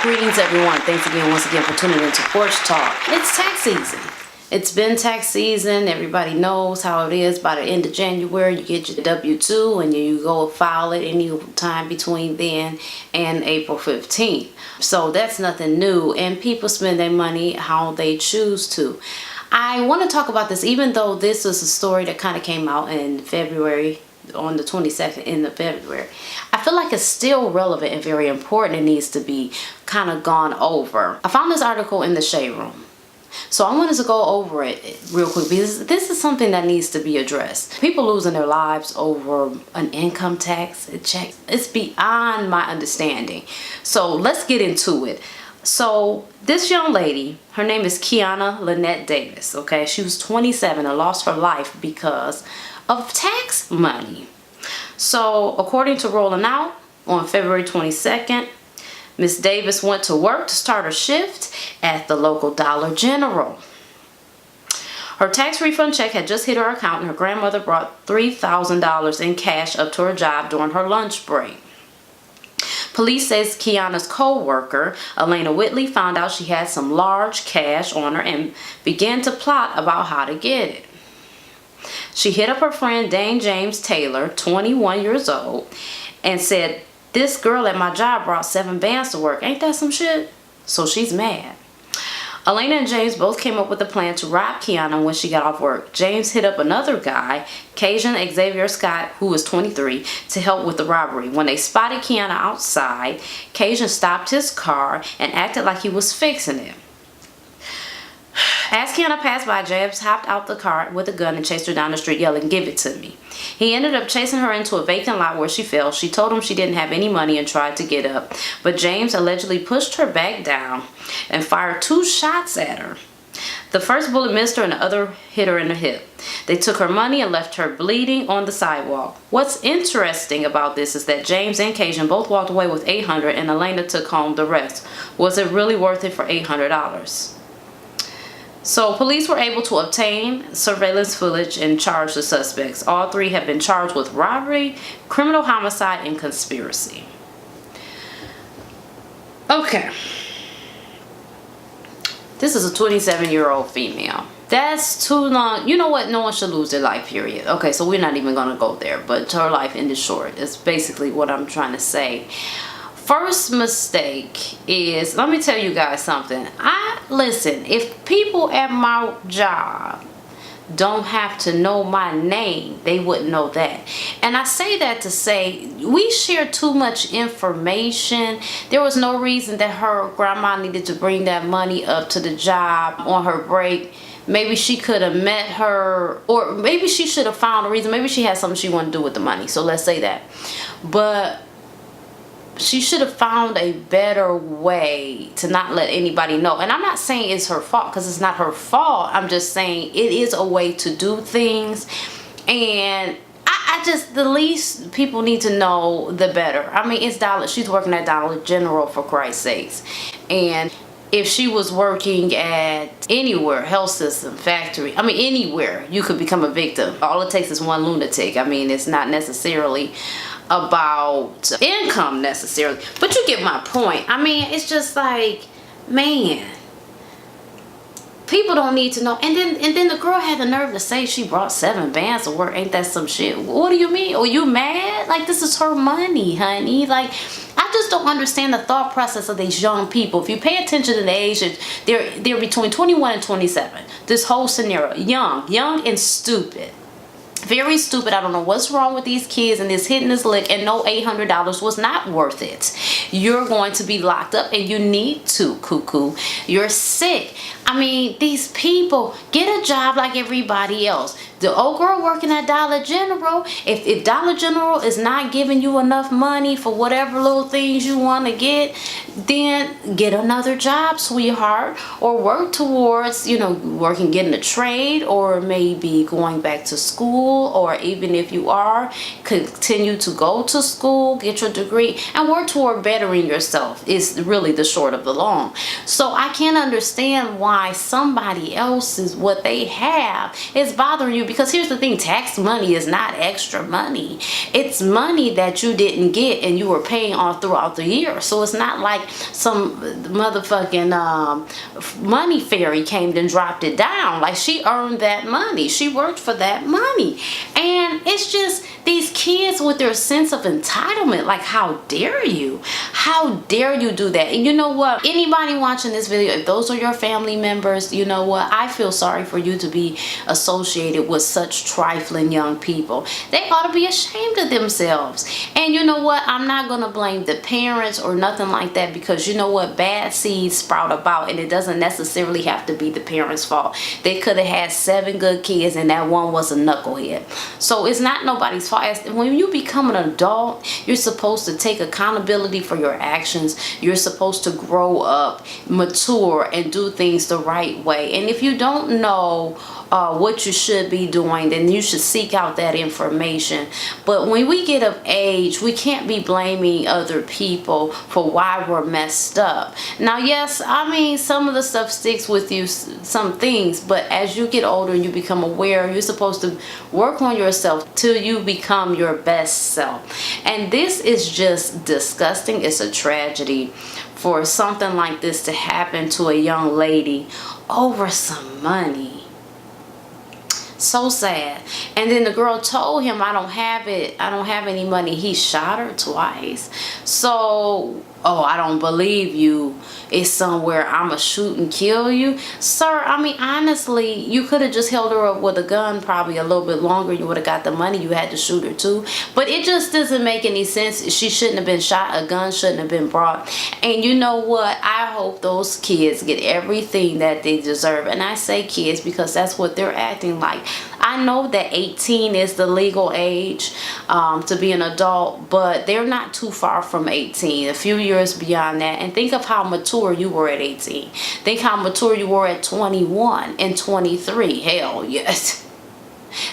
Greetings everyone. Thanks again once again for tuning into Porch Talk. It's tax season. It's been tax season. Everybody knows how it is. By the end of January, you get your W-2 and you go file it any time between then and April 15th. So that's nothing new, and people spend their money how they choose to. I want to talk about this, even though this is a story that kind of came out in February, on the 22nd in February. I feel like it's still relevant and very important. It needs to be kind of gone over. I found this article in the Shade Room, so I wanted to go over it real quick because this is something that needs to be addressed. People losing their lives over an income tax check, it's beyond my understanding. So let's get into it. So this young lady, her name is Keiauna Lynette Davis, okay? She was 27 and lost her life because of tax money. So according to Rolling Out on February 22nd, Miss Davis went to work to start her shift at the local Dollar General. Her tax refund check had just hit her account, and her grandmother brought $3,000 in cash up to her job during her lunch break. Police says Keiauna's co-worker, Elena Whitley, found out she had some large cash on her and began to plot about how to get it. She hit up her friend Dane James Taylor, 21 years old, and said, "This girl at my job brought 7 bands to work. Ain't that some shit?" So she's mad. Elena and James both came up with a plan to rob Keiauna when she got off work. James hit up another guy, Cajun Xavier Scott, who was 23, to help with the robbery. When they spotted Keiauna outside, Cajun stopped his car and acted like he was fixing it. As Keiauna passed by, James hopped out the car with a gun and chased her down the street yelling, "Give it to me." He ended up chasing her into a vacant lot where she fell. She told him she didn't have any money and tried to get up, but James allegedly pushed her back down and fired 2 shots at her. The first bullet missed her and the other hit her in the hip. They took her money and left her bleeding on the sidewalk. What's interesting about this is that James and Cajun both walked away with $800 and Elena took home the rest. Was it really worth it for $800? So police were able to obtain surveillance footage and charge the suspects. All 3 have been charged with robbery, criminal homicide, and conspiracy. Okay. This is a 27-year-old female. That's too long. You know what? No one should lose their life, period. Okay, so we're not even going to go there. But her life ended short. It's basically what I'm trying to say. First mistake is, let me tell you guys something. Listen, if people at my job don't have to know my name, they wouldn't know that. And I say that to say we share too much information. There was no reason that her grandma needed to bring that money up to the job on her break. Maybe she could have met her, or maybe she should have found a reason. Maybe she had something she wanted to do with the money. So let's say that. But she should have found a better way to not let anybody know. And I'm not saying it's her fault, because it's not her fault. I'm just saying it is a way to do things. And I just, the least people need to know, the better. I mean, it's Dollar. She's working at Dollar General, for Christ's sakes. And if she was working at anywhere, health system, factory, I mean, anywhere, you could become a victim. All it takes is one lunatic. I mean, it's not necessarily about income necessarily, but you get my point. I mean, it's just like, man, people don't need to know. And then the girl had the nerve to say she brought 7 bands to work. Ain't that some shit? What do you mean? Are you mad? Like, this is her money, honey. Like, I just don't understand the thought process of these young people. If you pay attention to the age, they're between 21 and 27. This whole scenario, young and stupid. Very stupid. I don't know what's wrong with these kids and this hitting this lick, and no, $800 was not worth it. You're going to be locked up, and you need to, cuckoo. You're sick. I mean, these people, get a job like everybody else. The old girl working at Dollar General, if Dollar General is not giving you enough money for whatever little things you want to get, then get another job, sweetheart, or work towards, you know, getting a trade, or maybe going back to school, or even if you are, continue to go to school, get your degree, and work toward bettering yourself is really the short of the long. So I can't understand why why somebody else's, what they have, is bothering you. Because here's the thing, tax money is not extra money. It's money that you didn't get and you were paying off throughout the year. So it's not like some motherfucking money fairy came and dropped it down. Like, she earned that money. She worked for that money. And it's just these kids with their sense of entitlement. Like, how dare you? How dare you do that? And you know what? Anybody watching this video, if those are your family members, you know what? I feel sorry for you to be associated with such trifling young people. They ought to be ashamed of themselves. And you know what? I'm not going to blame the parents or nothing like that, because you know what? Bad seeds sprout about, and it doesn't necessarily have to be the parents' fault. They could have had 7 good kids and that one was a knucklehead. So it's not nobody's fault. When you become an adult, you're supposed to take accountability for your actions. You're supposed to grow up, mature, and do things the right way. And if you don't know what you should be doing, then you should seek out that information. But when we get of age, we can't be blaming other people for why we're messed up. Now, yes, I mean, some of the stuff sticks with you, some things, but as you get older and you become aware, you're supposed to work on yourself till you become your best self. And this is just disgusting. It's a tragedy for something like this to happen to a young lady over some money. So sad. And then the girl told him, I don't have any money. He shot her twice. So, oh, I don't believe you. It's somewhere, I'ma shoot and kill you. Sir, I mean, honestly, you could have just held her up with a gun probably a little bit longer. You would have got the money. You had to shoot her too. But it just doesn't make any sense. She shouldn't have been shot. A gun shouldn't have been brought. And you know what? I hope those kids get everything that they deserve. And I say kids because that's what they're acting like. I know that 18 is the legal age to be an adult, but they're not too far from 18, a few years beyond that. And think of how mature you were at 18. Think how mature you were at 21 and 23. Hell yes.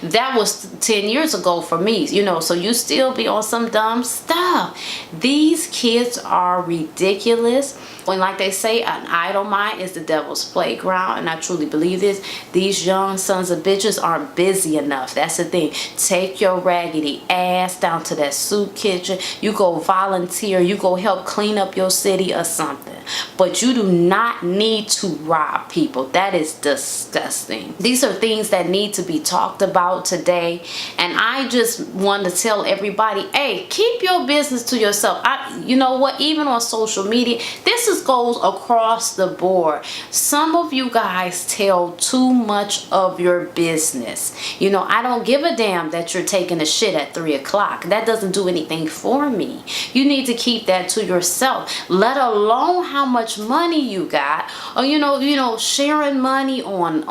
That was 10 years ago for me, you know, so you still be on some dumb stuff. These kids are ridiculous. When, like they say, an idle mind is the devil's playground, and I truly believe this. These young sons of bitches aren't busy enough. That's the thing. Take your raggedy ass down to that soup kitchen. You go volunteer. You go help clean up your city or something. But you do not need to rob people. That is disgusting. These are things that need to be talked about today. And I just want to tell everybody, hey, keep your business to yourself. You know what? Even on social media, this goes across the board. Some of you guys tell too much of your business. You know, I don't give a damn that you're taking a shit at 3 o'clock. That doesn't do anything for me. You need to keep that to yourself, let alone how much money you got. Or you know sharing money on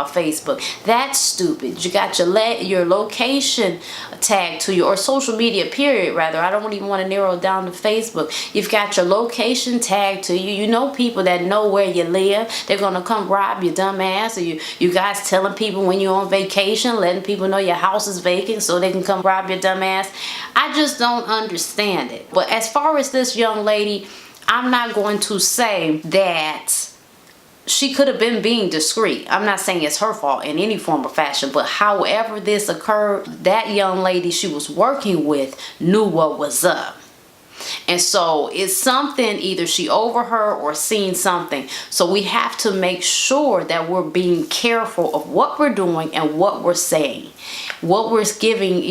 Facebook. That's stupid. You got your location tagged to you, or social media period rather. I don't even want to narrow it down to Facebook. You've got your location tagged to you. You know people that know where you live. They're gonna come rob your dumb ass. Or you guys telling people when you're on vacation, letting people know your house is vacant so they can come rob your dumb ass. I just don't understand it. But as far as this young lady, I'm not going to say that she could have been being discreet. I'm not saying it's her fault in any form or fashion, but however this occurred, that young lady she was working with knew what was up. And so it's something, either she overheard or seen something. So we have to make sure that we're being careful of what we're doing and what we're saying. What we're giving,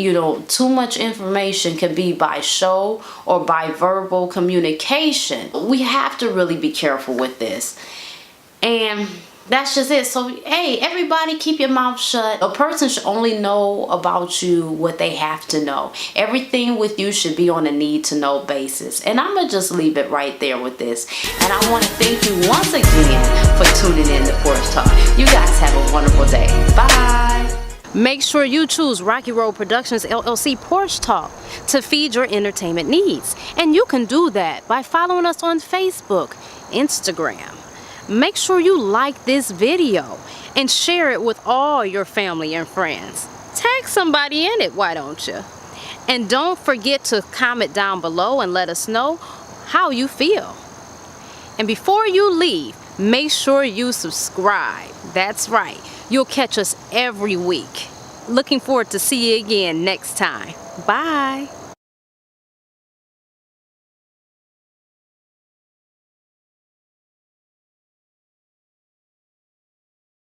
too much information can be by show or by verbal communication. We have to really be careful with this. And that's just it. So, hey, everybody keep your mouth shut. A person should only know about you what they have to know. Everything with you should be on a need-to-know basis. And I'm going to just leave it right there with this. And I want to thank you once again for tuning in to Porch Talk. You guys have a wonderful day. Bye. Make sure you choose Rocky Road Productions LLC Porch Talk to feed your entertainment needs. And you can do that by following us on Facebook, Instagram. Make sure you like this video and share it with all your family and friends. Tag somebody in it, why don't you? And don't forget to comment down below and let us know how you feel. And before you leave, Make sure you subscribe. That's right. You'll catch us every week. Looking forward to see you again next time. Bye.